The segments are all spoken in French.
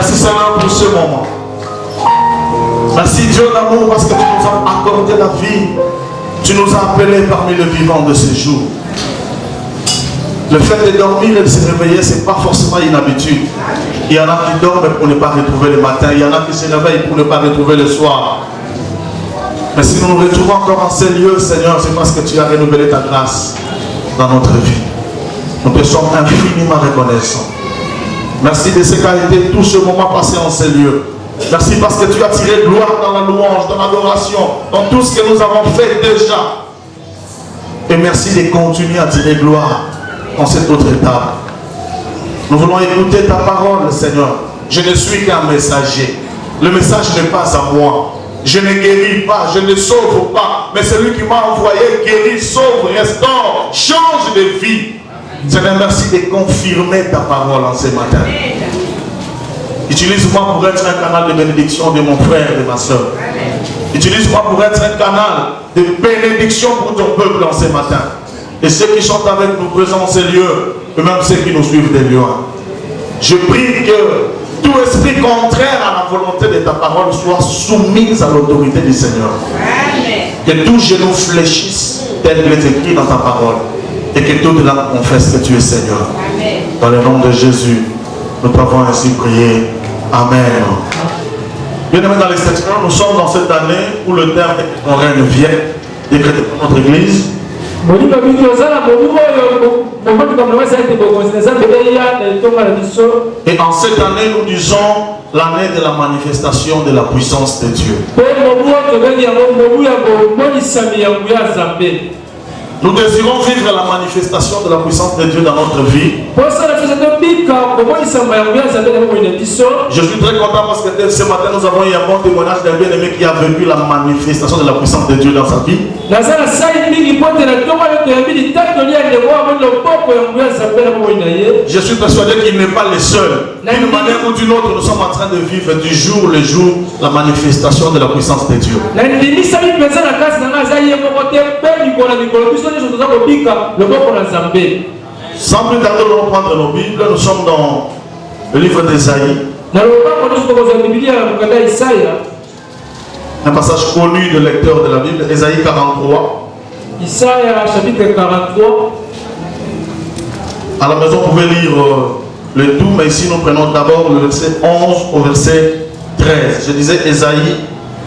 Merci Seigneur pour ce moment. Merci Dieu d'amour parce que tu nous as accordé la vie. Tu nous as appelés parmi les vivants de ces jours. Le fait de dormir et de se réveiller, ce n'est pas forcément une habitude. Il y en a qui dorment pour ne pas retrouver le matin. Il y en a qui se réveillent pour ne pas retrouver le soir. Mais si nous nous retrouvons encore en ces lieux, Seigneur, c'est parce que tu as renouvelé ta grâce dans notre vie. Nous te sommes infiniment reconnaissants. Merci de ce qu'a été tout ce moment passé en ces lieux. Merci parce que tu as tiré gloire dans la louange, dans l'adoration, dans tout ce que nous avons fait déjà. Et merci de continuer à tirer gloire dans cette autre étape. Nous voulons écouter ta parole, Seigneur. Je ne suis qu'un messager. Le message n'est pas à moi. Je ne guéris pas, je ne sauve pas. Mais celui qui m'a envoyé guérit, sauve, restaure, change de vie. Seigneur, merci de confirmer ta parole en ce matin. Utilise-moi pour être un canal de bénédiction de mon frère et de ma soeur. Utilise-moi pour être un canal de bénédiction pour ton peuple en ce matin. Et ceux qui sont avec nous présents en ces lieux, et même ceux qui nous suivent de loin. Je prie que tout esprit contraire à la volonté de ta parole soit soumis à l'autorité du Seigneur. Que tout genou fléchisse tel qu'il est écrit dans ta parole. Et que toute langue confesse que tu es Seigneur. Dans le nom de Jésus, nous t'avons ainsi prié. Amen. Bien-aimés dans les sections, nous sommes dans cette année où le terme qu'on règne vient décrété par notre Église. Et en cette année, nous disons l'année de la manifestation de la puissance de Dieu. Nous désirons vivre la manifestation de la puissance de Dieu dans notre vie. Je suis très content parce que ce matin nous avons eu un bon témoignage d'un bien-aimé qui a vécu la manifestation de la puissance de Dieu dans sa vie. Je suis persuadé qu'il n'est pas le seul. D'une manière ou d'une autre, nous sommes en train de vivre du jour le jour la manifestation de la puissance de Dieu. Sans plus tarder, nous allons prendre nos Bibles. Nous sommes dans le livre d'Ésaïe. Un passage connu de lecteur de la Bible, Ésaïe 43. Isaïe chapitre 43. À la maison, vous pouvez lire le tout, mais ici nous prenons d'abord le verset 11 au verset 13. Je disais Ésaïe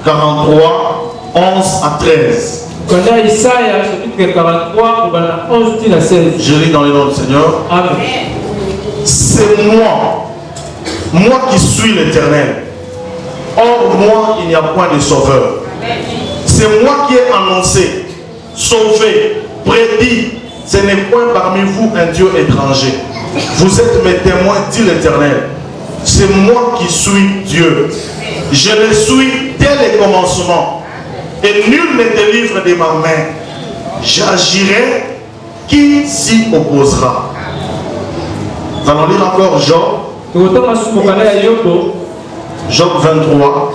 43, 11 à 13. Isaïe chapitre 43, 11 à 16. Je lis dans le nom du Seigneur. Amen. C'est moi qui suis l'Éternel. Hors moi, il n'y a point de sauveur. C'est moi qui ai annoncé, sauvé, prédit. Ce n'est point parmi vous un Dieu étranger. Vous êtes mes témoins, dit l'Éternel. C'est moi qui suis Dieu. Je le suis dès le commencement. Et nul ne délivre de ma main. J'agirai, qui s'y opposera? Nous allons lire encore Job. Job 23.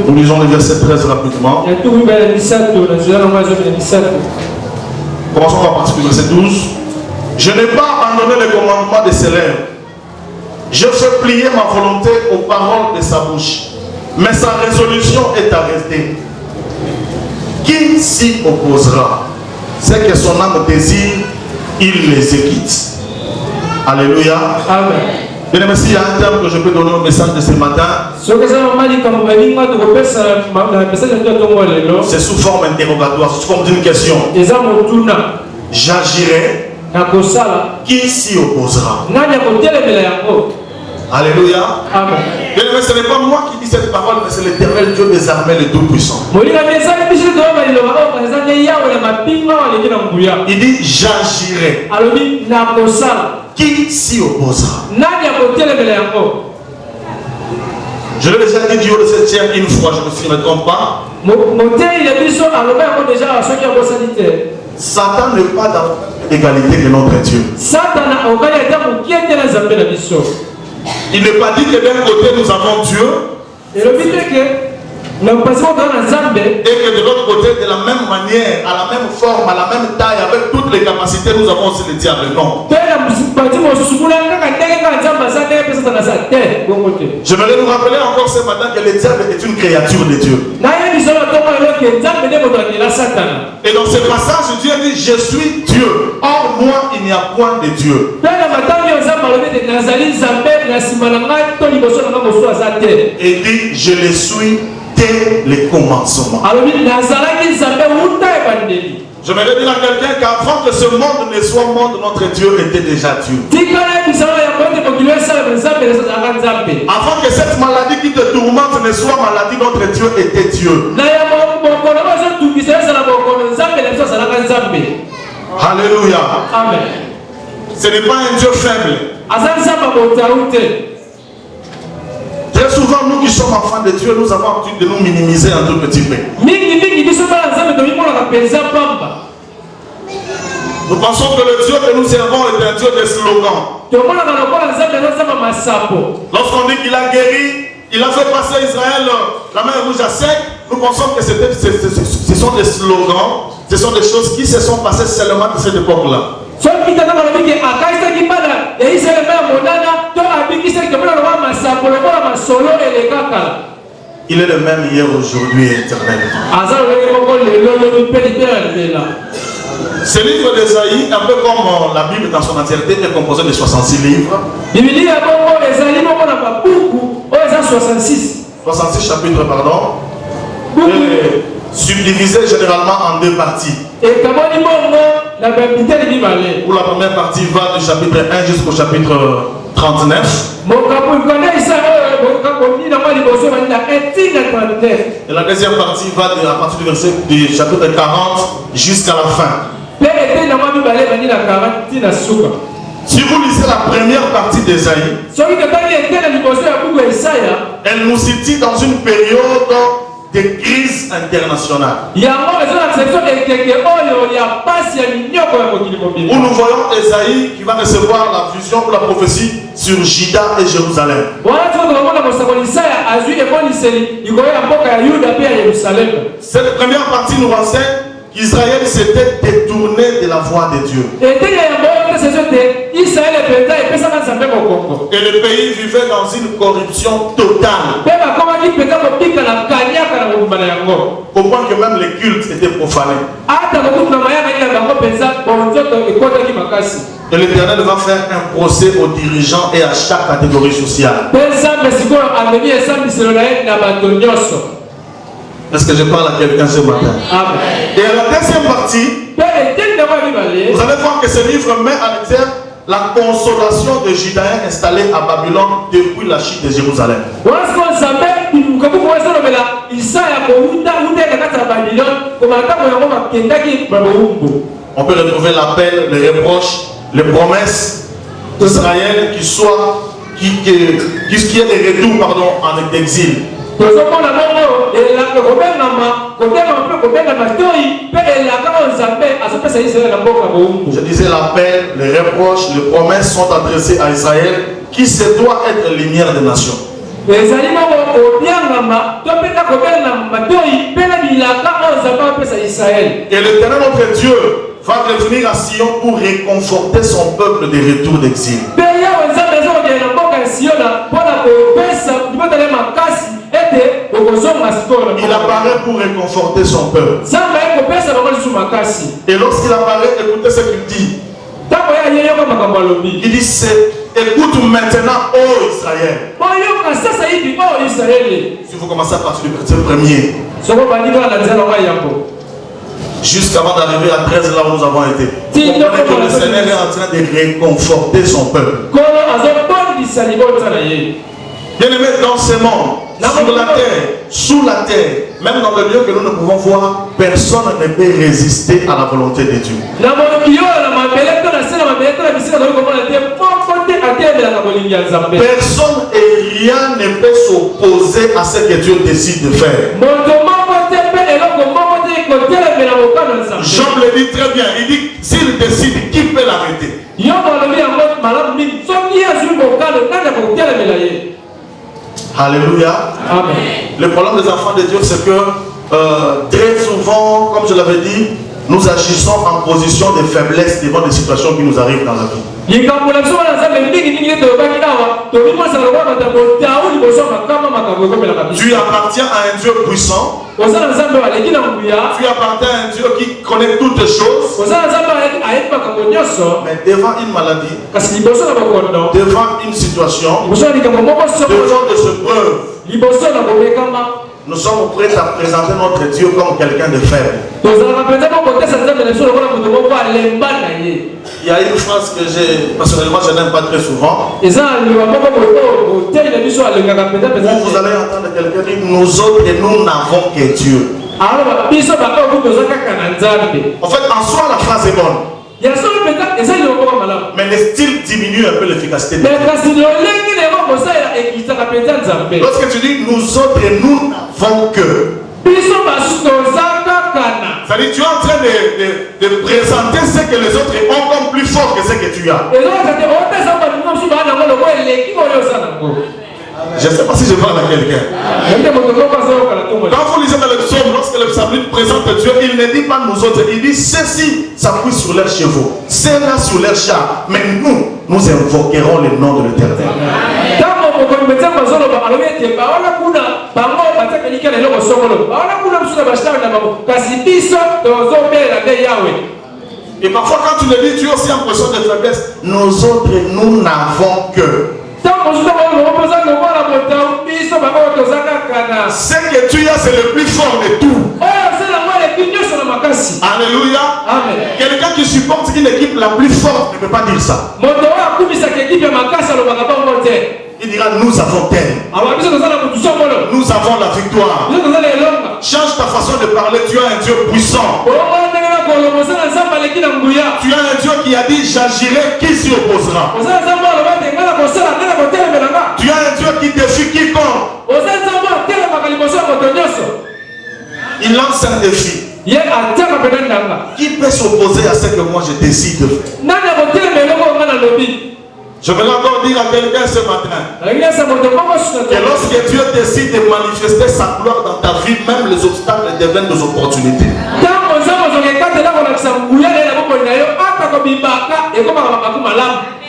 Nous lisons le verset 13 rapidement. Commençons à partir du verset 12. Je n'ai pas abandonné le commandement de ses lèvres. Je fais plier ma volonté aux paroles de sa bouche. Mais sa résolution est arrêtée. Qui s'y opposera? C'est que son âme désire, il l'exécute. Alléluia. Amen. Bien aimé, s'il y a un terme que je peux donner au message de ce matin, c'est sous forme interrogatoire, sous forme d'une question. J'agirai. Qui s'y opposera? Alléluia. Amen. Bien aimé, ce n'est pas moi qui dis cette parole, mais c'est l'Éternel Dieu des armées, le Tout-Puissant. Il dit j'agirai. Qui s'y opposera? Je l'ai déjà dit du haut de cette chair une fois, je ne me trompe pas. Satan n'est pas dans l'égalité de notre Dieu. Il n'est pas dit que d'un côté nous avons Dieu et que de l'autre côté, de la même manière, à la même forme, à la même taille, avec toutes les capacités. capacité, nous avons aussi le diable. Non. J'aimerais nous rappeler encore ce matin que le diable est une créature de Dieu. Et dans ce passage, Dieu dit, je suis Dieu. Or, moi, il n'y a point de Dieu. Et dit, je le suis dès le commencement. J'aimerais dire à quelqu'un qu'avant que ce monde ne soit monde, notre Dieu était déjà Dieu. Avant que cette maladie qui te tourmente ne soit maladie, notre Dieu était Dieu. Alléluia. Amen. Ce n'est pas un Dieu faible. Très souvent, nous qui sommes enfants de Dieu, nous avons l'habitude de nous minimiser un tout petit peu. Nous pensons que le Dieu que nous servons est un Dieu de slogans. Lorsqu'on dit qu'il a guéri, il a fait passer Israël la mer rouge à sec, nous pensons que ce sont des slogans, ce sont des choses qui se sont passées seulement de cette époque-là. Il est le même hier, aujourd'hui et éternellement. Ce livre d'Ésaïe, un peu comme la Bible dans son entièreté, est composé de 66 livres. 66 chapitres, pardon. Et subdivisés généralement en deux parties. Où la première partie va du chapitre 1 jusqu'au chapitre 39. Et la deuxième partie va à partir du verset du chapitre 40 jusqu'à la fin. Si vous lisez la première partie d'Ésaïe, elle nous situe dans une période de crise internationale. Où nous voyons Ésaïe qui va recevoir la vision ou la prophétie sur Juda et Jérusalem. Cette première partie nous renseigne qu'Israël s'était détourné de la voie de Dieu. Et le pays vivait dans une corruption totale. Au point que même les cultes étaient profanés. Et l'Éternel va faire un procès aux dirigeants et à chaque catégorie sociale. Est-ce que je parle à quelqu'un ce matin? Amen. Et à la deuxième partie, vous allez voir que ce livre met en exergue la consolation des Judaïens installés à Babylone depuis la chute de Jérusalem. On peut retrouver l'appel, les reproches, les promesses d'Israël qui est de retour en exil. Je disais l'appel, les reproches, les promesses sont adressées à Israël qui se doit être lumière des nations. Et l'Éternel notre Dieu va revenir à Sion pour réconforter son peuple de retour d'exil. Il apparaît pour réconforter son peuple. Et lorsqu'il apparaît, écoutez ce qu'il dit. Il dit, écoute maintenant, ô Israël. Si vous commencez à partir du verset premier, jusqu'avant d'arriver à 13, là où nous avons été, vous comprenez que le Seigneur est en train de réconforter son peuple. Bien aimé, dans ce monde, sur la terre, sous la terre, même dans le lieu que nous ne pouvons voir, personne ne peut résister à la volonté de Dieu. Personne et rien ne peut s'opposer à ce que Dieu décide de faire. Job le dit très bien, il dit, s'il décide, qui peut l'arrêter? Alléluia. Amen. Le problème des enfants de Dieu, c'est que très souvent, comme je l'avais dit, nous agissons en position de faiblesse devant des situations qui nous arrivent dans la vie. Tu appartiens à un Dieu puissant. Tu appartiens à un Dieu qui connaît toutes choses. Mais devant une maladie, devant une situation, devant des épreuves, nous sommes prêts à présenter notre Dieu comme quelqu'un de faible. Il y a une phrase que personnellement je n'aime pas très souvent. Où vous allez entendre quelqu'un dire, nous autres, nous n'avons que Dieu. En fait, en soi, la phrase est bonne. Mais le style diminue un peu l'efficacité. Lorsque tu dis nous autres et nous n'avons que, c'est-à-dire tu es en train de présenter ce que les autres ont comme plus fort que ce que tu as. Je ne sais pas si je parle à quelqu'un. Quand vous lisez dans le psaume, lorsque le psalmiste présente Dieu, il ne dit pas nous autres, il dit ceux-ci s'appuient sur leurs chevaux, ceux-là sur leurs chars, mais nous invoquerons le nom de l'Éternel. Et parfois quand tu le dis, tu as aussi l'impression de faiblesse. Nous autres, nous n'avons que. Ce que tu as, c'est le plus fort de tout. Alléluia. Quelqu'un qui supporte une équipe la plus forte ne peut pas dire ça. Il dira nous avons tel. Nous avons la victoire. Change ta façon de parler. Tu as un Dieu puissant. Tu as un Dieu qui a dit j'agirai, qui s'y opposera. Tu as un Dieu qui défie quiconque. Il lance un défi. Qui peut s'opposer à ce que moi je décide de faire? Je vais encore dire à quelqu'un ce matin que lorsque Dieu décide de manifester sa gloire dans ta vie, même les obstacles deviennent des opportunités.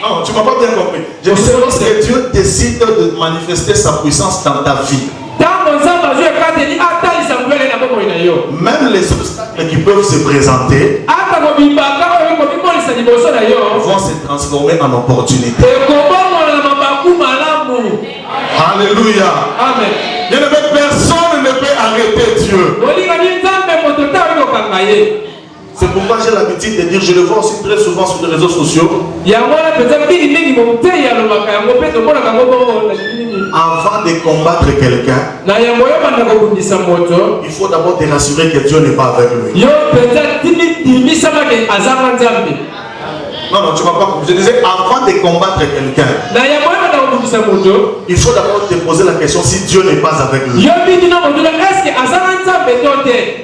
Non, tu ne m'as pas bien compris. Je dis lorsque Dieu décide de manifester sa puissance dans ta vie, même les obstacles qui peuvent se présenter vont se transformer en opportunités. Alléluia. Amen. Personne ne peut arrêter Dieu. C'est pourquoi j'ai l'habitude de dire, je le vois aussi très souvent sur les réseaux sociaux. Avant de combattre quelqu'un, il faut d'abord te rassurer que Dieu n'est pas avec lui. Non, tu ne m'as pas compris. Je disais, avant de combattre quelqu'un, il faut d'abord te poser la question si Dieu n'est pas avec lui.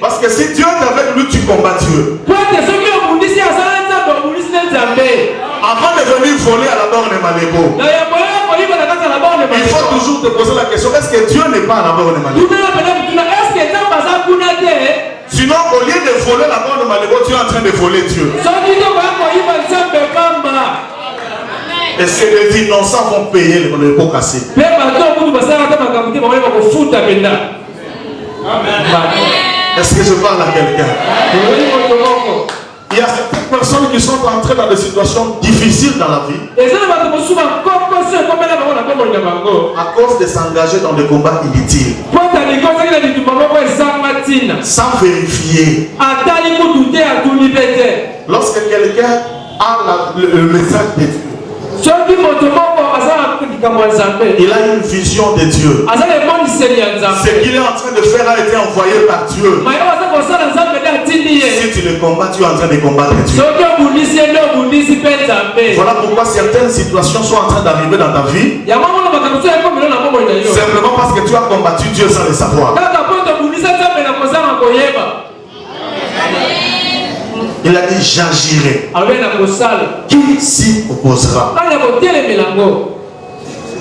Parce que si Dieu est avec lui, tu combats Dieu. Avant de venir voler à la borne de Malébo, il faut toujours te poser la question, est-ce que Dieu n'est pas à la borne de Malébo? Sinon, au lieu de voler la borne de Malébo, tu es en train de voler Dieu. Et c'est les innocents vont payer le pot cassé. Est-ce que je parle à quelqu'un? Il y a certaines personnes qui sont entrées dans des situations difficiles dans la vie à cause de s'engager dans des combats inutiles, sans vérifier. Lorsque quelqu'un a le message de Dieu, il a une vision de Dieu. Ce qu'il est en train de faire a été envoyé par Dieu. Si tu le combats, tu es en train de combattre Dieu. Voilà pourquoi certaines situations sont en train d'arriver dans ta vie, simplement parce que tu as combattu Dieu sans le savoir. Il a dit j'agirai. Qui s'y opposera?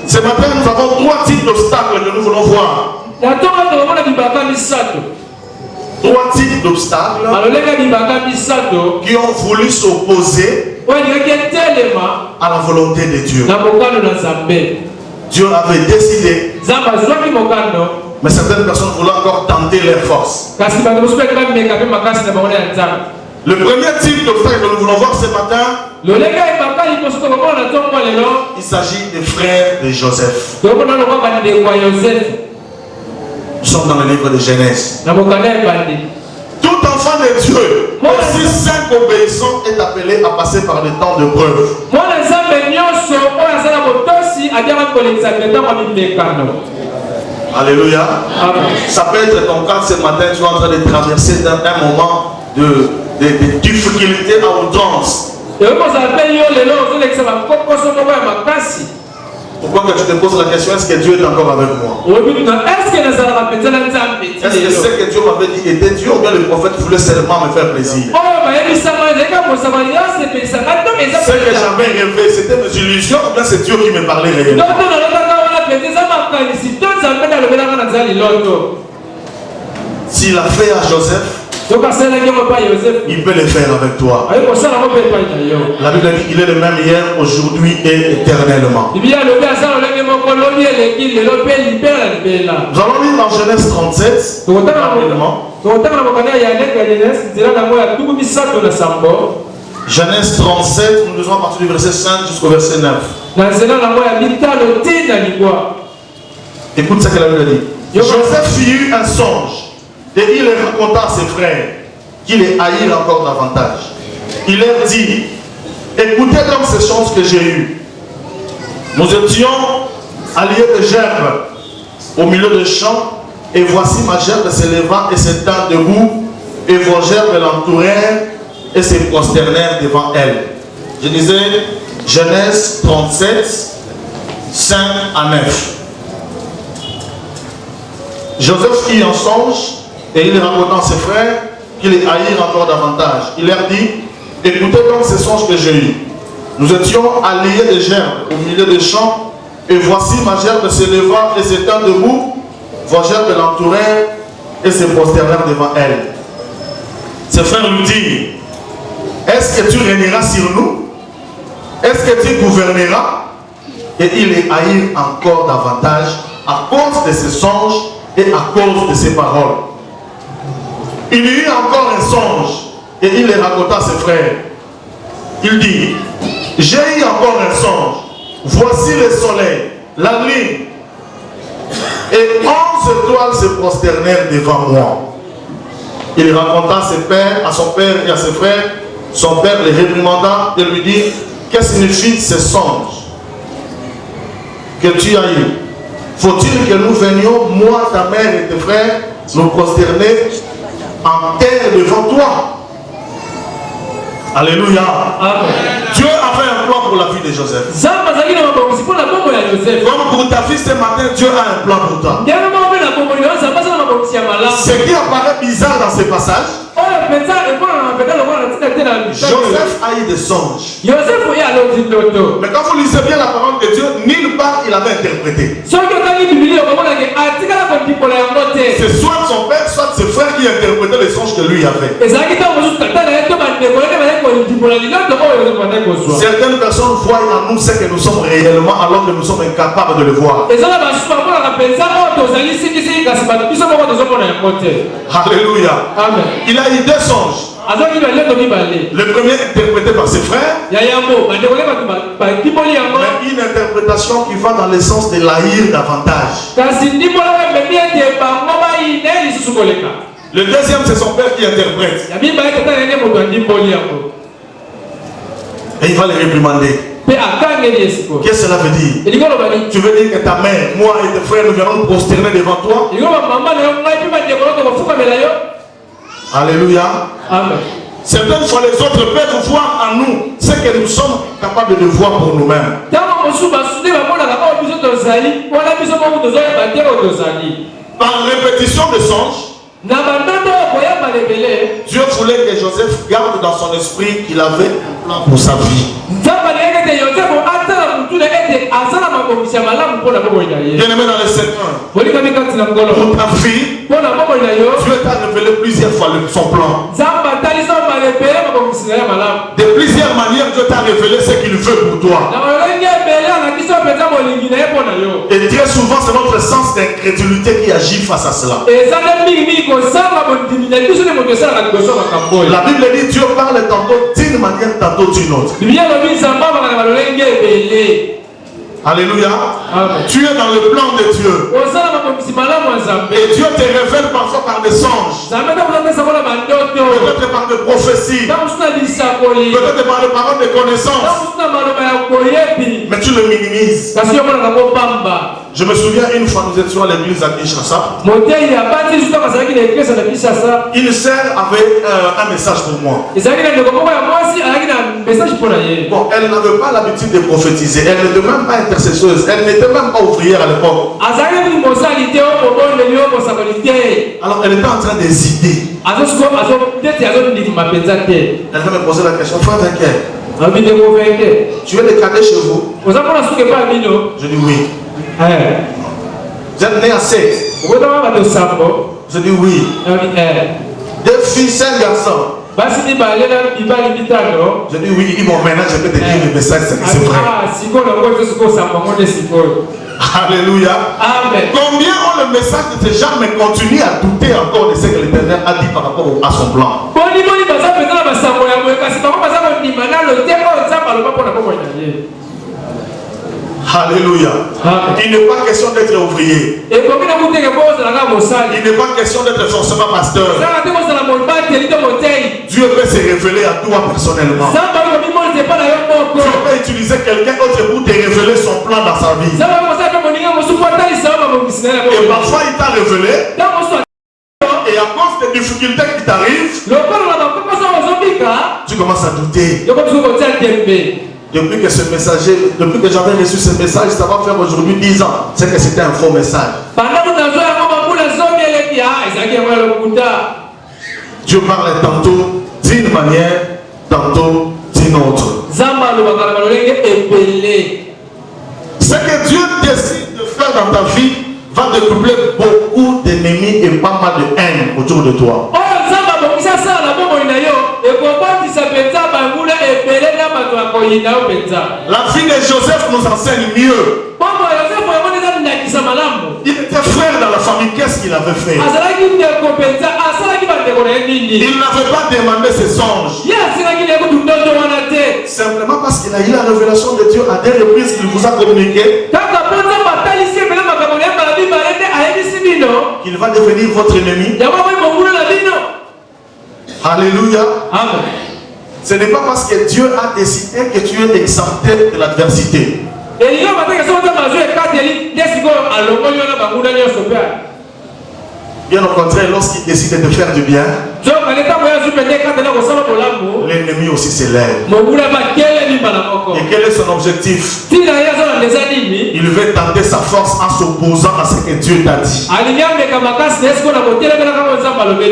Ce matin, nous avons 3 types d'obstacles que nous voulons voir. 3 types d'obstacles qui ont voulu s'opposer à la volonté de Dieu. Dieu avait décidé, mais certaines personnes voulaient encore tenter leurs forces. Le premier type d'obstacle que nous voulons voir ce matin, il s'agit des frères de Joseph. Nous sommes dans le livre de Genèse. Tout enfant de Dieu, aussi saint qu'obéissant, est appelé à passer par le temps de preuve. Alléluia. Ça peut être ton cas ce matin, tu es en train de traverser un moment de difficultés à outrance. Pourquoi que tu te poses la question, est-ce que Dieu est encore avec moi? Est-ce que ce que Dieu m'avait dit était Dieu ou bien le prophète voulait seulement me faire plaisir? Ce que j'avais rêvé, c'était mes illusions ou bien c'est Dieu qui me parlait réellement? S'il a fait à Joseph, il peut le faire avec toi. La Bible dit qu'il est le même hier, aujourd'hui et éternellement. Nous allons lire dans Genèse 37. Genèse 37, nous lisons à partir du verset 5 jusqu'au verset 9. Écoute ce que la Bible dit. Joseph fit eu un songe. Et il leur raconta à ses frères qui les haïrent encore davantage. Il leur dit, écoutez donc ces choses que j'ai eues. Nous étions alliés de gerbes au milieu des champs, et voici ma gerbe se leva et se tint debout, et vos gerbes l'entourèrent et se prosternèrent devant elle. Je disais Genèse 37, 5 à 9. Joseph fit un songe, et il raconta à ses frères qui les haïrent encore davantage. Il leur dit, écoutez donc ces songes que j'ai eus. Nous étions alliés de gerbes au milieu des champs, et voici ma gerbe se leva et se tint debout, vos gerbes l'entourèrent et se prosternèrent devant elle. Ses frères lui dirent, est-ce que tu régneras sur nous? Est-ce que tu gouverneras? Et il les haït encore davantage à cause de ses songes et à cause de ses paroles. Il y eut encore un songe et il les raconta à ses frères. Il dit, j'ai eu encore un songe. Voici le soleil, la nuit, et 11 étoiles se prosternèrent devant moi. Il raconta à son père et à ses frères. Son père les réprimanda et lui dit, que signifient ces songes que tu as eu? Faut-il que nous venions, moi, ta mère et tes frères, nous prosterner en terre devant toi? Alléluia. Amen. Dieu avait un plan pour la vie de Joseph. Comme pour ta fille ce matin, Dieu a un plan pour toi. Ce qui apparaît bizarre dans ces passages, Joseph a eu des songes. Mais quand vous lisez bien la parole de Dieu, nulle part il avait interprété. C'est soit son père, soit ses frères qui interprétaient les songes que lui avait. Certaines personnes voient en nous ce que nous sommes réellement alors que nous sommes incapables de le voir. Alléluia. Amen. Il a eu deux songes. Le premier interprété par ses frères, mais une interprétation qui va dans le sens de l'haïr davantage. Le deuxième, c'est son père qui interprète. Et il va les réprimander. Qu'est-ce que cela veut dire? Tu veux dire que ta mère, moi et tes frères, nous allons nous prosterner devant toi? Alléluia. Amen. Certaines fois, les autres peuvent voir en nous ce que nous sommes capables de voir pour nous-mêmes. Par répétition de songes, Dieu voulait que Joseph garde dans son esprit qu'il avait un plan pour sa vie. Bien-aimé dans le Seigneur, pour ta vie, Dieu t'a révélé plusieurs fois son plan. De plusieurs manières, Dieu t'a révélé ce qu'il veut pour toi. Et très souvent, c'est notre sens d'incrédulité qui agit face à cela. La Bible dit Dieu parle tantôt d'une manière, tantôt d'une autre. Alléluia. Amen. Tu es dans le plan de Dieu. Et Dieu te révèle parfois par des songes. Peut-être par des prophéties. Peut-être par des paroles de connaissance. Mais tu le minimises. Je me souviens une fois, nous étions à l'église à Kinshasa. Une sœur avait un message pour moi. Bon, elle n'avait pas l'habitude de prophétiser. Elle n'était même pas intercesseuse. Elle n'était même pas ouvrière à l'époque. Alors elle était en train d'hésiter. Elle va me poser la question, frère, t'inquiète. Tu es le cadet chez vous? Je dis oui. Vous êtes né à 6. Je dis oui. 2 filles, 5 garçons. Je dis oui. Il dit bon, maintenant je peux te dire le message, c'est vrai. Alléluia. Amen. Combien ont le message de ces gens mais continuent à douter encore de ce que l'Éternel a dit par rapport à son plan? Alléluia. Il n'est pas question d'être ouvrier. Il n'est pas question d'être forcément pasteur. Dieu peut se révéler à toi personnellement. Dieu peut utiliser quelqu'un autre pour te révéler son plan dans sa vie. Et parfois il t'a révélé. Et à cause des difficultés qui t'arrivent, tu commences à douter. Depuis que ce messager, depuis que j'avais reçu ce message, ça va faire aujourd'hui 10 ans. C'est que c'était un faux message. Dieu parle tantôt d'une manière, tantôt d'une autre. Ce que Dieu décide de faire dans ta vie va découpler beaucoup d'ennemis et pas mal de haine autour de toi. La vie de Joseph nous enseigne mieux. Il était frère dans la famille. Qu'est-ce qu'il avait fait? Il n'avait pas demandé ses songes. Simplement parce qu'il a eu la révélation de Dieu à des reprises qu'il vous a communiqué. Qu'il va devenir votre ennemi. Alléluia. Amen. Ce n'est pas parce que Dieu a décidé que tu es exempté de l'adversité. Bien au contraire, lorsqu'il décide de faire du bien, l'ennemi aussi s'élève. Et quel est son objectif? Il veut tenter sa force en s'opposant à ce que Dieu t'a dit.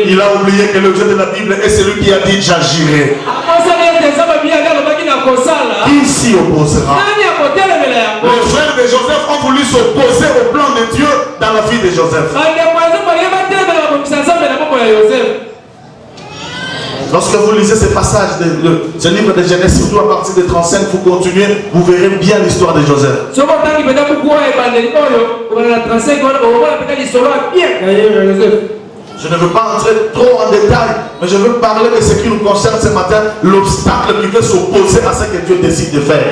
Il a oublié que le Dieu de la Bible est celui qui a dit j'agirai. Qui s'y opposera? Les frères de Joseph ont voulu s'opposer au plan de Dieu dans la vie de Joseph. Lorsque vous lisez ce passage, ce livre de Genèse, surtout à partir de 35, vous continuez, vous verrez bien l'histoire de Joseph. Je ne veux pas entrer trop en détail, mais je veux parler de ce qui nous concerne ce matin, l'obstacle qui veut s'opposer à ce que Dieu décide de faire.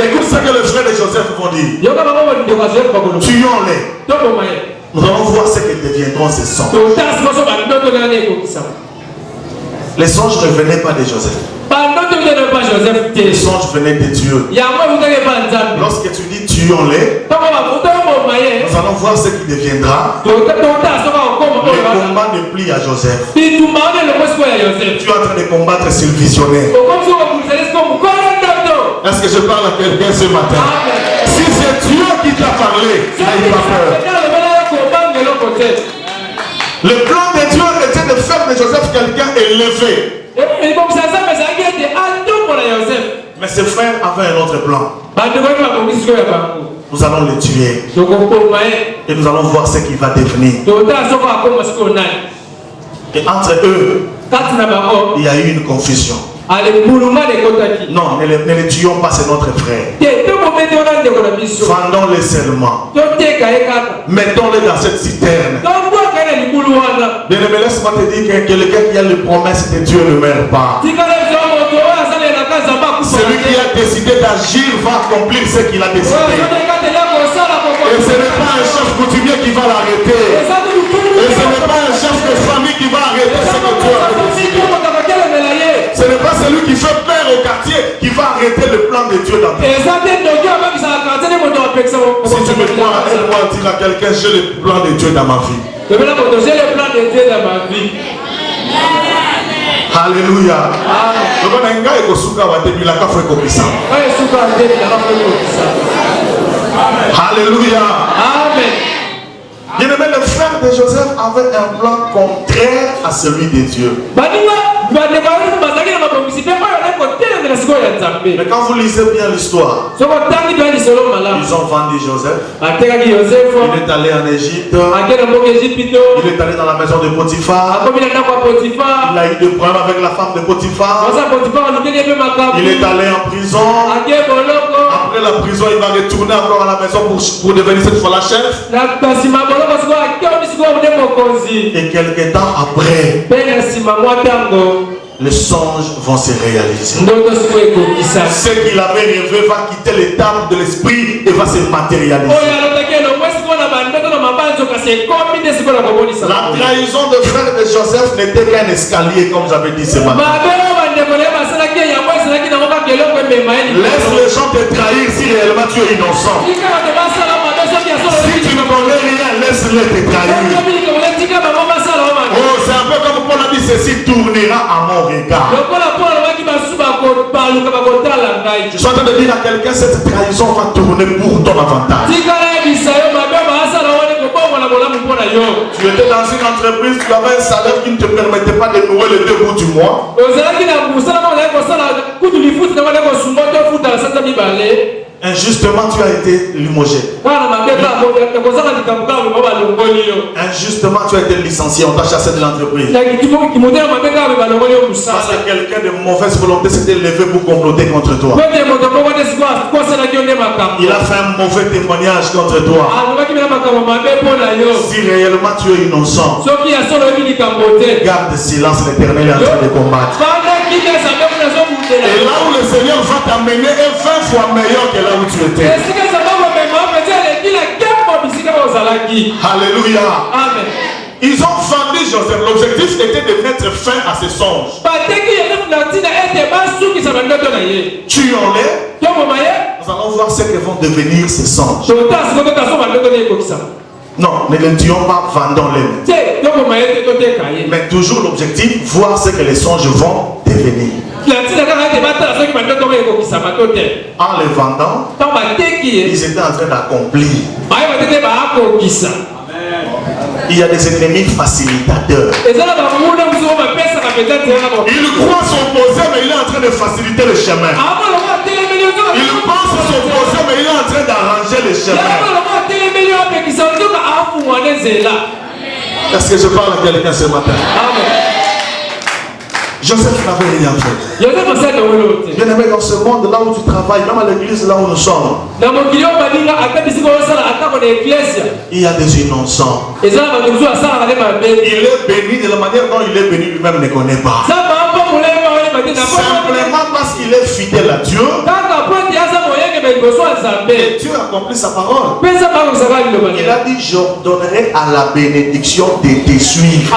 Écoute ce que les frères de Joseph vont dire. Tuons-les. Nous allons voir ce que deviendront ces songes. Les songes ne venaient pas de Joseph. Les songes venaient de Dieu. Lorsque tu dis tuons-les, nous allons voir ce qui deviendra. Le combat ne plie à Joseph. Tu es en train de combattre sur le visionnaire. Est-ce que je parle à quelqu'un ce matin? Si c'est Dieu qui t'a parlé, n'aie pas peur. Le plan de Dieu était de faire de Joseph quelqu'un élevé. Mais ses frères avaient un autre plan. Nous allons le tuer. Et nous allons voir ce qu'il va devenir. Et entre eux, il y a eu une confusion. Non, ne les tuons pas, c'est notre frère. Vendons-les seulement. Mettons-les dans cette citerne. Bien aimé, laisse-moi te dire que quelqu'un qui a les promesses de Dieu ne meurt pas. Celui qui a décidé d'agir va accomplir ce qu'il a décidé. Et ce n'est pas un chef coutumier qui va l'arrêter. Et ce n'est pas un chef de famille qui va arrêter ce que Dieu a décidé. Ce n'est pas celui qui fait peur au quartier qui va arrêter le plan de Dieu dans ta vie. Si tu me crois, aide-moi à dire à quelqu'un, j'ai le plan de Dieu dans ma vie. J'ai le plan de Dieu dans ma vie. Alléluia. Alléluia. Amen. Bien aimé, le frère de Joseph avait un plan contraire à celui de Dieu. Mais quand vous lisez bien l'histoire, ils ont vendu Joseph. Il est allé en Égypte. Il est allé dans la maison de Potiphar. Il a eu des problèmes avec la femme de Potiphar. Il est allé en prison. Après la prison, il va retourner encore à la maison pour devenir cette fois la chef. Et quelques temps après, les songes vont se réaliser. Ce qu'il avait rêvé va quitter l'état de l'esprit et va se matérialiser. La trahison de frère de Joseph n'était qu'un escalier, comme j'avais dit ce matin. Laisse les gens te trahir si réellement tu es innocent. Si tu ne connais rien, laisse-les te trahir. Oh, c'est un peu comme Paul a dit, ceci tournera à mon regard. Je suis en train de dire à quelqu'un, cette trahison va tourner pour ton avantage. Tu étais dans une entreprise, tu avais un salaire qui ne te permettait pas de nouer les 2 bouts du mois. Injustement, tu as été limogé. Injustement, tu as été licencié. On t'a chassé de l'entreprise. Parce que quelqu'un de mauvaise volonté s'était levé pour comploter contre toi. Il a fait un mauvais témoignage contre toi. Si réellement tu es innocent, garde silence, l'Éternel est en train de combattre. Et là où le Seigneur va t'amener est 20 fois meilleur que là où tu étais. Alléluia. Amen. Ils ont vendu Joseph. L'objectif était de mettre fin à ses songes. Tuons-les. Nous allons voir ce que vont devenir ces songes. Non, ne les tuons pas, vendons-les. Mais toujours l'objectif, voir ce que les songes vont devenir. En les vendant, ils étaient en train d'accomplir. Il y a des ennemis facilitateurs. Il croit s'opposer, mais il est en train de faciliter le chemin. Il pense s'opposer, mais il est en train d'arranger le chemin. Est-ce que je parle à quelqu'un ce matin? Joseph n'avait rien fait. Bien aimé, dans ce monde, là où tu travailles, même à l'église, là où nous sommes, il y a des innocents. Il est béni de la manière dont il est béni, lui-même ne connaît pas. Simplement parce qu'il est fidèle à Dieu. Et Dieu a accompli sa parole. Il a dit, j'ordonnerai à la bénédiction de te suivre.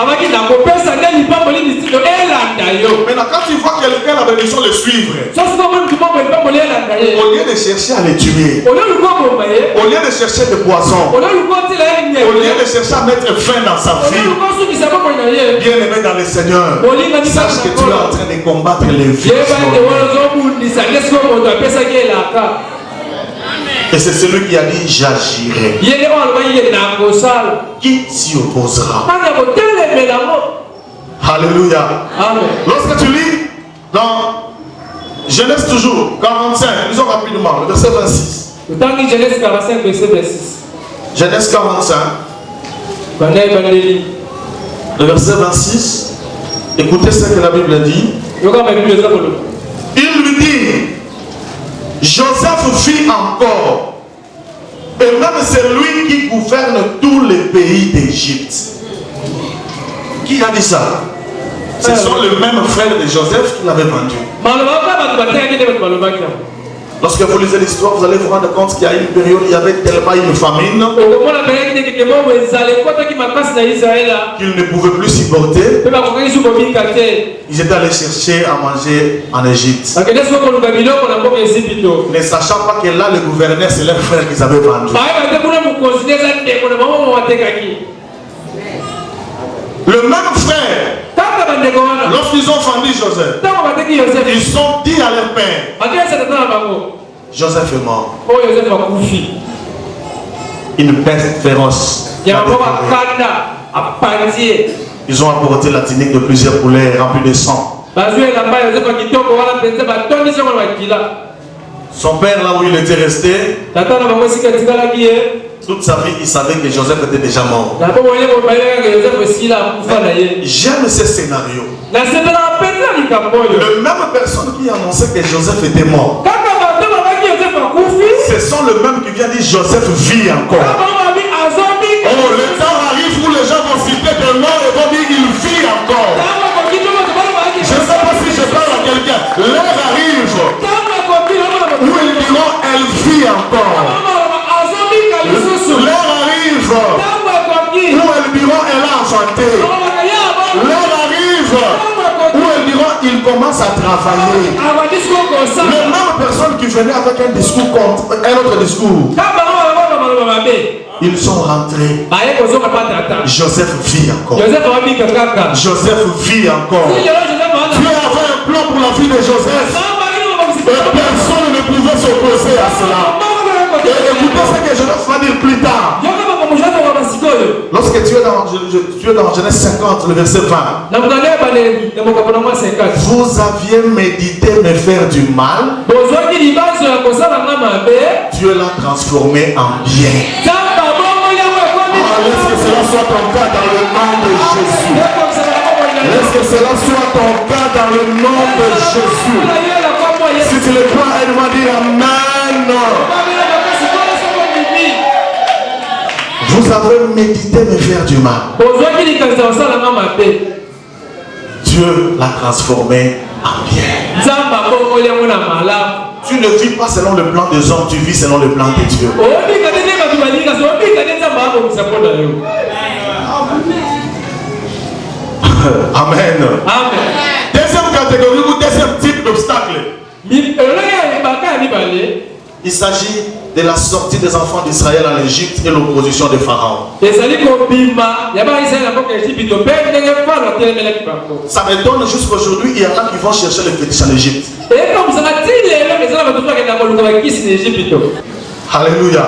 Maintenant, quand tu vois quelqu'un, la bénédiction le suivre, au lieu de chercher à le tuer, au lieu de chercher des poisons, au lieu de chercher à mettre fin dans sa vie, bien aimé dans le Seigneur, sache que tu es en train de combattre les vies. Et c'est celui qui a dit, j'agirai. Qui s'y opposera? Alléluia. Amen. Lorsque tu lis dans Genèse toujours, 45, lisons rapidement, le verset 26. Autant que Genèse 45, verset 26. Genèse 45, le verset 26. Écoutez ce que la Bible dit. Il lui dit, Joseph vit encore, et même c'est lui qui gouverne tous les pays d'Égypte. Qui a dit ça? Ce sont les mêmes frères de Joseph qui l'avaient vendu. Lorsque vous lisez l'histoire, vous allez vous rendre compte qu'il y a une période, il y avait tellement une famine qu'ils ne pouvaient plus supporter. Ils étaient allés chercher à manger en Égypte, ne sachant pas que là, le gouverneur, c'est leur frère qu'ils avaient vendu. Le même frère, lorsqu'ils ont vendu Joseph, ils sont dit à leur père, Joseph est mort. Une peste féroce. Ils ont apporté la tunique de plusieurs poulets remplis de sang. Son père, là où il était resté, toute sa vie, il savait que Joseph était déjà mort. J'aime ce scénario. Le même personne qui annonçait que Joseph était mort, ce sont les mêmes qui viennent dire Joseph vit encore. Oh, le temps arrive où les gens vont citer des noms et vont dire il vit encore. Je ne sais pas si je parle à quelqu'un. L'heure arrive où ils diront elle vit encore. L'heure arrive où elles diront elle a enchanté. L'heure arrive où elles diront il commence à travailler. Les mêmes personnes qui venaient avec un discours contre un autre discours, ils sont rentrés. Joseph vit encore. Joseph vit encore. Dieu avait un plan pour la vie de Joseph. Et personne ne pouvait s'opposer à cela. Et écoutez ce que Joseph va dire plus tard. Lorsque tu es dans Genèse 50, le verset 20. Vous aviez médité me faire du mal. Dieu l'a transformé en bien. Laisse que cela soit ton cas dans le nom de Jésus. Laisse que cela soit ton cas dans le nom de Jésus. Si tu le crois, elle va dire Amen. Vous avez médité me faire du mal. Dieu l'a transformé en bien. Tu ne vis pas selon le plan des hommes, tu vis selon le plan de Dieu. Amen. Deuxième catégorie ou deuxième type d'obstacle. Il s'agit de la sortie des enfants d'Israël en Égypte et l'opposition de Pharaon. Ça m'étonne jusqu'aujourd'hui, il y en a qui vont chercher les fétiches en Égypte. Alléluia.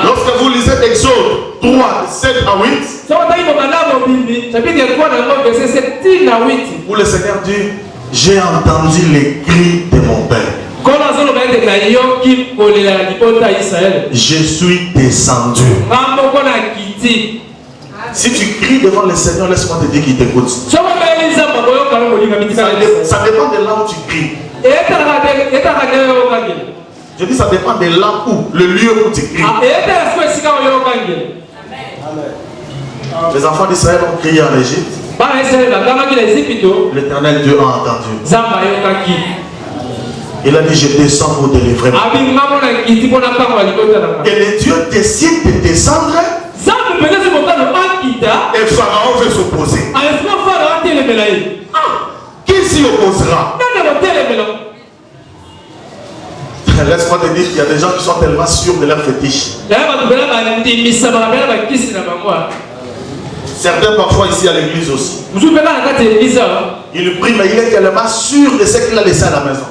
Lorsque vous lisez Exode 3, 7 à 8, où le Seigneur dit, j'ai entendu les cris de mon père. Je suis descendu. Si tu cries devant le Seigneur, laisse-moi te dire qu'il t'écoute. Ça dépend de là où tu cries. Je dis ça dépend de là où, le lieu où tu cries. Les enfants d'Israël ont crié en Égypte. L'Éternel Dieu a entendu. Il a dit, je descends pour délivrer. Et le Dieu décide de descendre. Et Pharaon veut s'opposer. Qui s'y opposera? Laisse-moi te dire qu'il y a des gens qui sont tellement sûrs de leur fétiche. Certains parfois ici à l'église aussi. Il prie, mais il est tellement sûr de ce qu'il a laissé à la maison.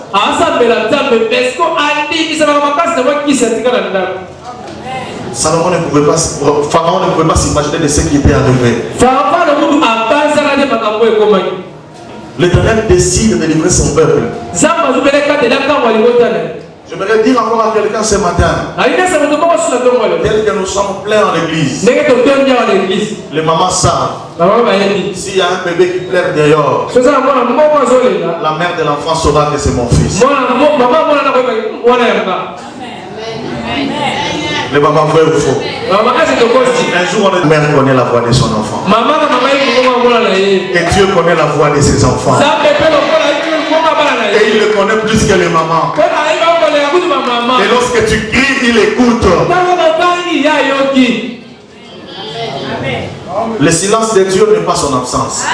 Salomon ne pouvait pas, Pharaon ne pouvait pas s'imaginer de ce qui était arrivé. L'Éternel décide de livrer son peuple. J'aimerais dire encore à quelqu'un ce matin, tel que nous sommes pleins en l'église, les mamans savent, s'il y a un bébé qui pleure dehors, la mère de l'enfant saura que c'est mon fils. Les mamans vraies ou faux? Un jour, la mère connaît la voix de son enfant. Et Dieu connaît la voix de ses enfants. Et il le connaît plus que les mamans. Et lorsque tu cries, il écoute. Le silence de Dieu n'est pas son absence.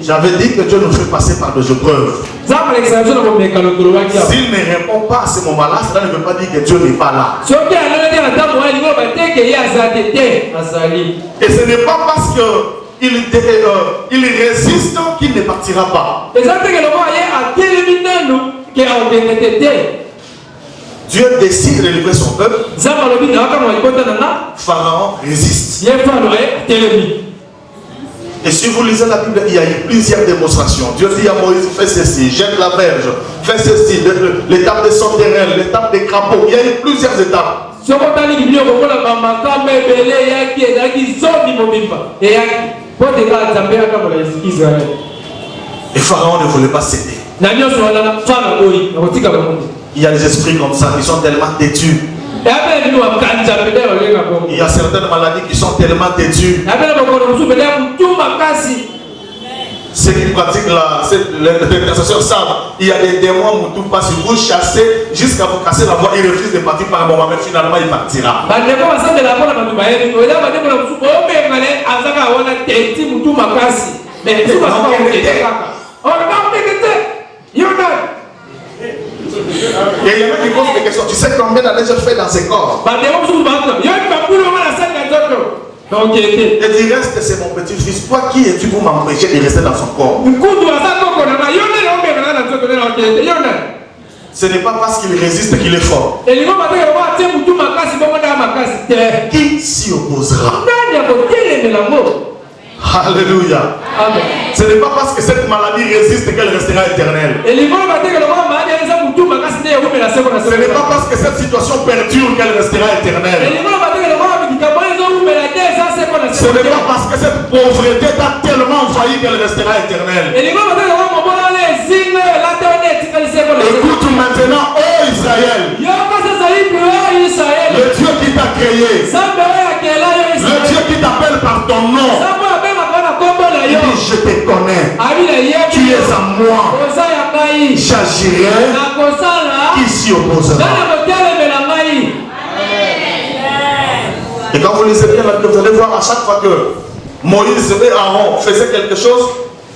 J'avais dit que Dieu nous fait passer par des épreuves. S'il ne répond pas à ce moment-là, cela ne veut pas dire que Dieu n'est pas là. Et ce n'est pas parce qu'il résiste qu'il ne partira pas. Dieu décide de livrer son peuple. Pharaon résiste. Et si vous lisez la Bible, il y a eu plusieurs démonstrations. Dieu dit à Moïse, fais ceci, jette la verge, fais ceci, l'étape des sauterelles, l'étape des crapauds. Il y a eu plusieurs étapes. Et Pharaon ne voulait pas céder. Il y a des esprits comme ça qui sont tellement têtus. Il y a certaines maladies qui sont tellement têtues. Ceux qui pratiquent l'intercession savent, il y a des démons où tout passe, vous chassez jusqu'à vous casser la voix, il refuse de partir par un moment, mais finalement il partira. Et il y en a qui posent des questions. Tu sais combien d'années j'ai fait dans ces corps? Et il reste, c'est mon petit-fils. Toi, qui es-tu pour m'empêcher de rester dans son corps? Ce n'est pas parce qu'il résiste qu'il est fort. Qui s'y opposera? Alléluia. Amen. Ce n'est pas parce que cette maladie résiste qu'elle restera éternelle. Ce n'est pas parce que cette situation perdure qu'elle restera éternelle. Ce n'est pas parce que cette pauvreté t'a tellement envahi qu'elle restera éternelle. Écoute maintenant, oh Israël, le Dieu qui t'a créé, le Dieu qui t'appelle par ton nom, il dit, je te connais, tu es à moi, j'agirai, qui s'y opposera? Et quand vous lisez bien la Bible, vous allez voir à chaque fois que Moïse et Aaron faisaient quelque chose,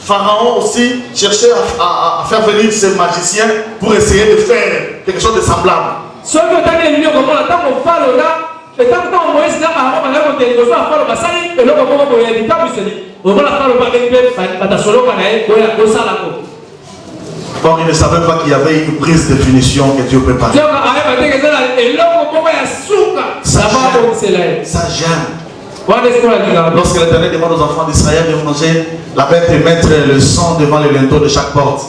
Pharaon aussi cherchait à faire venir ses magiciens pour essayer de faire quelque chose de semblable. Or, il ne savait pas qu'il y avait une prise de finition que Dieu préparait. Ça gêne. Lorsque l'Éternel demande aux enfants d'Israël de manger la bête et mettre le sang devant les linteaux de chaque porte.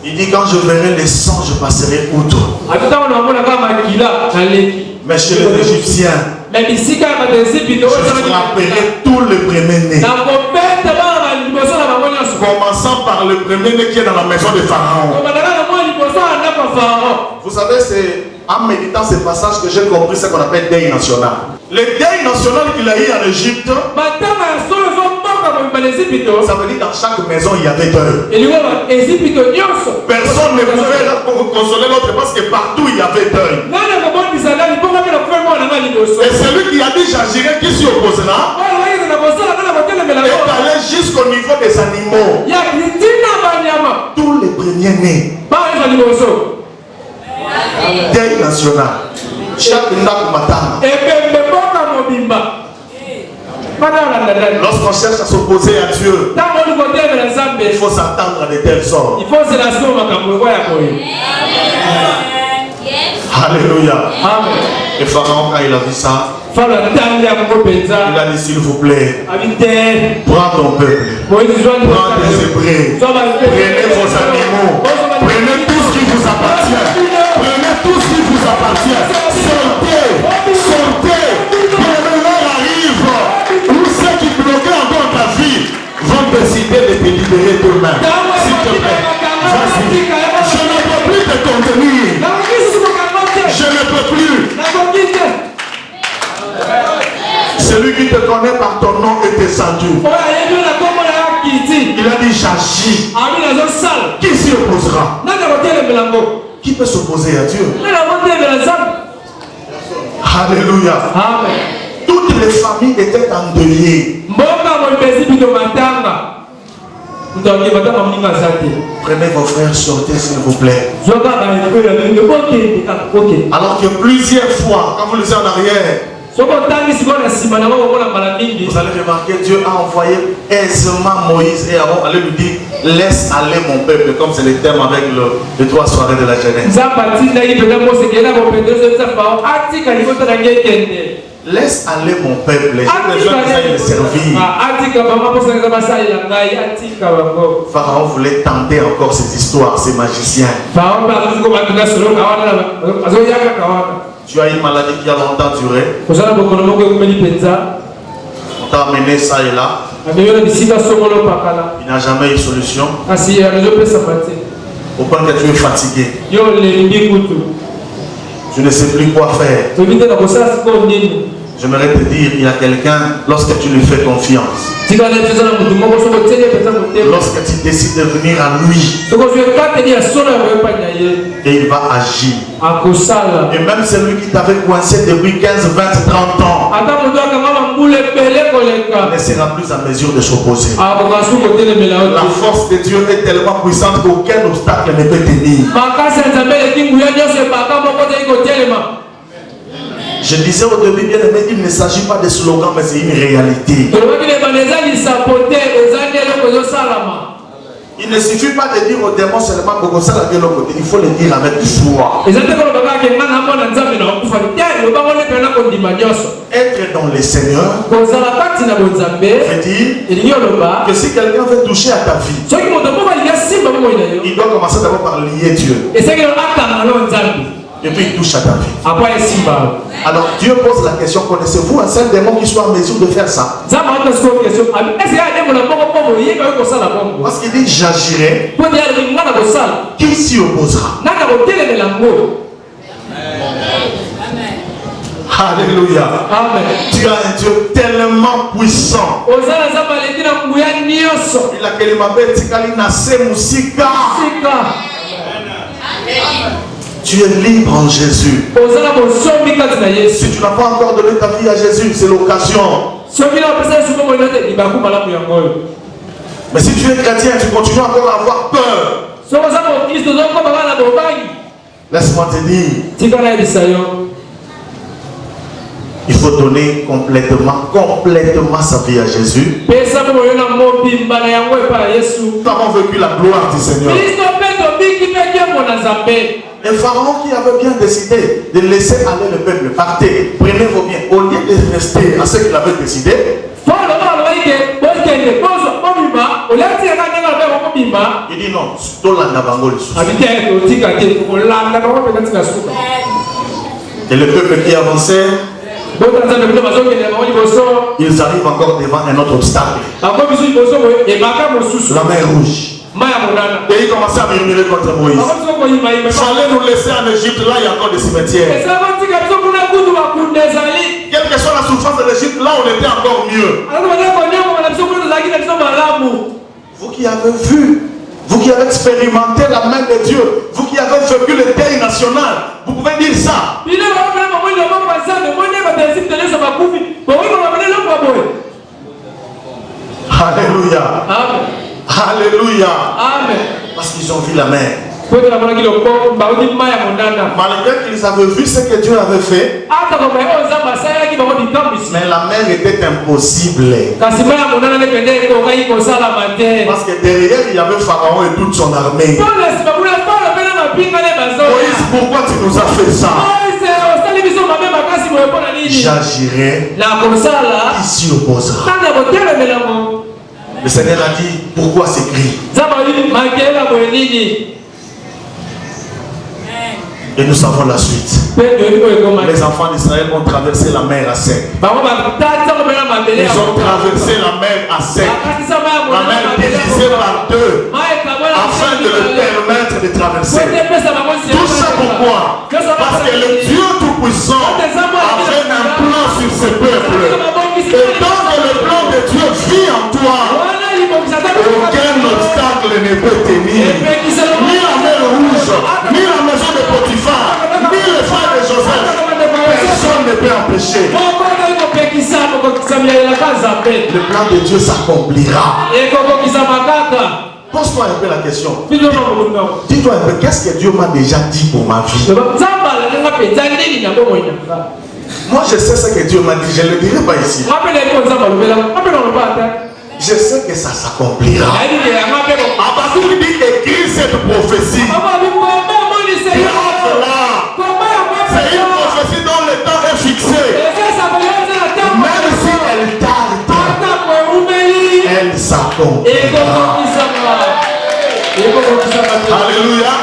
Il dit, quand je verrai les sangs, je passerai outre. Mais chez les Égyptiens, je frapperai tous les premiers-nés. Commençant par le premier-né qui est dans la maison de Pharaon. Vous savez, c'est en méditant ce passage que j'ai compris ce qu'on appelle deuil national. Le deuil national qu'il a eu en Égypte, ça veut dire dans chaque maison il y avait deuil. Personne ne pouvait consoler l'autre parce que partout il y avait deuil. Et celui qui a dit j'agirai, qui s'y opposera, est allé jusqu'au niveau des animaux. Tous les premiers-nés. Deuil national. Chaque matin. Lorsqu'on cherche à s'opposer à Dieu, il faut s'attendre à de telles sortes. Alléluia. Amen. Et Pharaon, quand il a vu ça, il a dit s'il vous plaît, prends ton peuple, prends tes Hébreux, prenez vos animaux, prenez tout ce qui vous appartient, prenez tout ce qui vous appartient, sortez, sortez, que l'heure arrive où ceux qui bloquaient encore ta vie vont décider de te libérer d'eux-mêmes. S'il te plaît, vas-y, je ne peux plus te contenir, je ne peux plus. Celui qui te connaît par ton nom est descendu. Il a dit j'agis. Qui s'y opposera? Qui peut s'opposer à Dieu? Alléluia. Amen. Toutes les familles étaient endeuillées. Prenez vos frères, sortez s'il vous plaît. Alors que plusieurs fois, quand vous lisez en arrière, vous allez remarquer, Dieu a envoyé aisément Moïse et Aaron aller lui dire laisse aller mon peuple, comme c'est le terme avec les 3 soirées de la Genèse. Laisse aller mon peuple, les gens qui allaient le servir. Pharaon voulait tenter encore cette histoire, ces magiciens. Tu as une maladie qui a longtemps duré. On t'a amené ça et là. Il n'a jamais eu de solution. Au point que tu es fatigué. Tu ne sais plus quoi faire. J'aimerais te dire, il y a quelqu'un, lorsque tu lui fais confiance, lorsque tu décides de venir à lui, et il va agir. Et même celui qui t'avait coincé depuis 15, 20, 30 ans ne sera plus en mesure de s'opposer. La force de Dieu est tellement puissante qu'aucun obstacle ne peut tenir. Je disais au début, bien aimé, il ne s'agit pas de slogans, mais c'est une réalité. Il ne suffit pas de dire au démon seulement que ça de l'autre côté, il faut le dire avec foi. Être dans le Seigneur veut dire que si quelqu'un veut toucher à ta vie, il doit commencer d'abord par lier Dieu. Et puis il touche à ta vie. Alors Dieu pose la question, connaissez-vous un seul démon qui soit en mesure de faire ça? Parce qu'il dit j'agirai. Qui s'y opposera? Alléluia. Amen. Tu as un Dieu tellement puissant. Il a qu'elle m'appelle Tikali Nassé Moussika. Tu es libre en Jésus. Si tu n'as pas encore donné ta vie à Jésus, c'est l'occasion. Mais si tu es chrétien, tu continues encore à avoir peur. Laisse-moi te dire, il faut donner complètement sa vie à Jésus. Nous avons vécu la gloire du Seigneur. Et Pharaon qui avait bien décidé de laisser aller le peuple, partez, prenez vos biens, au lieu de rester à ce qu'il avait décidé, il dit non, et le peuple qui avançait, ils arrivent encore devant un autre obstacle, la mer rouge. Et il commençait à murmurer contre Moïse. Il fallait nous laisser en Égypte, là il y a encore des cimetières. Quelle que soit la souffrance de l'Égypte, là on était encore mieux. Vous qui avez vu, vous qui avez expérimenté la main de Dieu, vous qui avez vécu le deuil national, vous pouvez dire ça. Alléluia. Amen. Alléluia. Amen. Parce qu'ils ont vu la mer. Malgré qu'ils avaient vu ce que Dieu avait fait, mais la mer était impossible. Parce que derrière il y avait Pharaon et toute son armée. Moïse, pourquoi tu nous as fait ça? J'agirai qui s'y opposera. Le Seigneur a dit, pourquoi s'écrit? Et nous savons la suite. Les enfants d'Israël ont traversé la mer à sec. Ils ont traversé la mer à sec. La mer divisée par deux, afin de leur permettre de traverser. Tout ça pourquoi? Parce que le Dieu Tout-Puissant avait un plan sur ce peuple. Et tant que le plan de Dieu vit en toi, aucun obstacle ne peut tenir. Ni la mer rouge, ni la maison de Potiphar, ni les frères de Joseph. Personne ne peut empêcher. Le plan de Dieu s'accomplira. Pose-toi un peu la question. Dis-toi un peu, qu'est-ce que Dieu m'a déjà dit pour ma vie? Moi je sais ce que Dieu m'a dit, je ne le dirai pas ici. Je sais que ça s'accomplira. Abakouk dit écrit cette prophétie. C'est une prophétie dont le temps est fixé. Même si elle tarde, elle s'accomplira. Alléluia.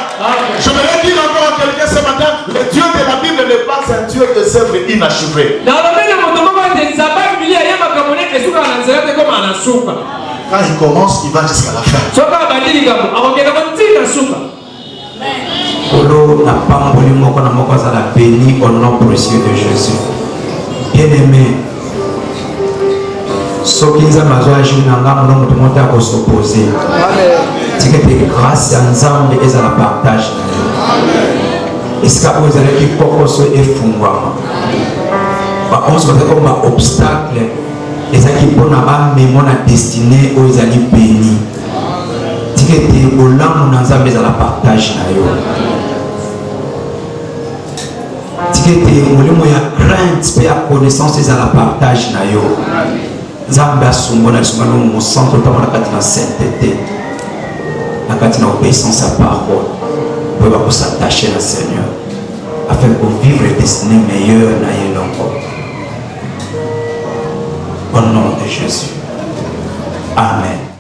Je voudrais dire encore à quelqu'un ce matin, le Dieu de la Bible n'est pas un Dieu de œuvres inachevées. Quand il commence, il va jusqu'à la fin. Béni au nom précieux de Jésus. Bien-aimé, ce qui nous a s'opposer. C'est que grâce à Nzambe et à la partage. Est-ce que vous allez dire pourquoi ce effondrement? On se voit comme un obstacle. Et ça qui bon à mais mon destiné aux alliés bénis. C'est que au lang Nzambe et à la partage. C'est que moya crainte et à connaissance et à la partage. Nzambe a son centre dans la catégorie sainteté. La catégorie obéissance à parole. Vous pouvez s'attacher au Seigneur afin de vivre une destinée meilleure au nom de Jésus. Amen.